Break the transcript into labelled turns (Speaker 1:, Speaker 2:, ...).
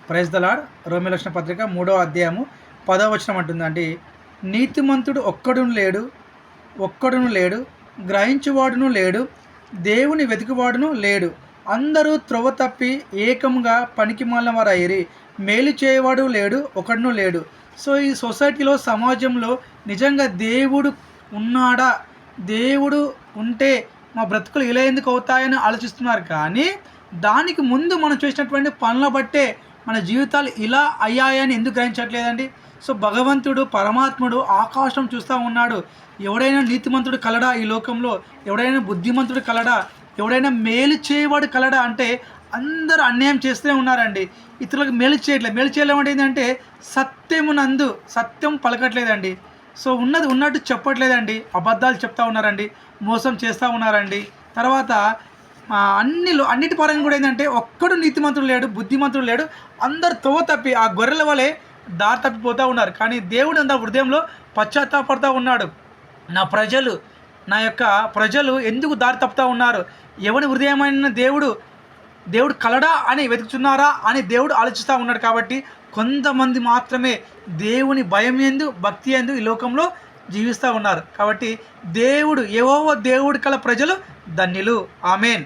Speaker 1: Praise the lord. రోమీయుల రాసిన పత్రిక 3వ అధ్యాయము 10వ వచనం అంటుందండి, నీతిమంతుడు ఒక్కడును లేడు, గ్రహించువాడును లేడు, దేవుని వెతుకువాడును లేడు, అందరూ త్రోవ తప్పి ఏకంగా పనికిమాలిన వారయ్యిరి, మేలు చేయవాడు లేడు, ఒకడును లేడు. సో ఈ సొసైటీలో, సమాజంలో నిజంగా దేవుడు ఉన్నాడా, దేవుడు ఉంటే మా బ్రతుకులు ఇలా ఎందుకు అవుతాయని ఆలోచిస్తున్నారు. కానీ దానికి ముందు మనం చేసినటువంటి పనుల బట్టే మన జీవితాలు ఇలా అయ్యాయని ఎందుకు గ్రహించట్లేదండి? సో భగవంతుడు, పరమాత్ముడు ఆకాశం చూస్తూ ఉన్నాడు. ఎవడైనా నీతిమంతుడు కలడా ఈ లోకంలో? ఎవడైనా బుద్ధిమంతుడు కలడా? ఎవడైనా మేలు చేయవాడు కలడా? అంటే అందరూ అన్యాయం చేస్తూనే ఉన్నారండి. ఇతరులకు మేలు చేయట్లేదు. మేలు చేయలేమంటే ఏంటంటే సత్యం పలకట్లేదండి. సో ఉన్నది ఉన్నట్టు చెప్పట్లేదండి. అబద్ధాలు చెప్తా ఉన్నారండి, మోసం చేస్తూ ఉన్నారండి. తర్వాత అన్నిటి పరంగా కూడా ఏంటంటే ఒక్కడు నీతిమంతుడు లేడు, బుద్ధిమంతుడు లేడు, అందరు తోవ తప్పి ఆ గొర్రెల వలె దారి తప్పిపోతూ ఉన్నారు. కానీ దేవుడు అంత హృదయంలో పశ్చాత్తాపడుతూ ఉన్నాడు. నా ప్రజలు ఎందుకు దారి తప్పుతూ ఉన్నారు? ఎవరి హృదయమైన దేవుడు కలడా అని వెతుకుతున్నారా అని దేవుడు ఆలోచిస్తూ ఉన్నాడు. కాబట్టి కొంతమంది మాత్రమే దేవుని భయం యందు, భక్తి యందు ఈ లోకంలో జీవిస్తూ ఉన్నారు. కాబట్టి యెహోవా దేవుడు కల ప్రజలు ధన్యులు. ఆమేన్.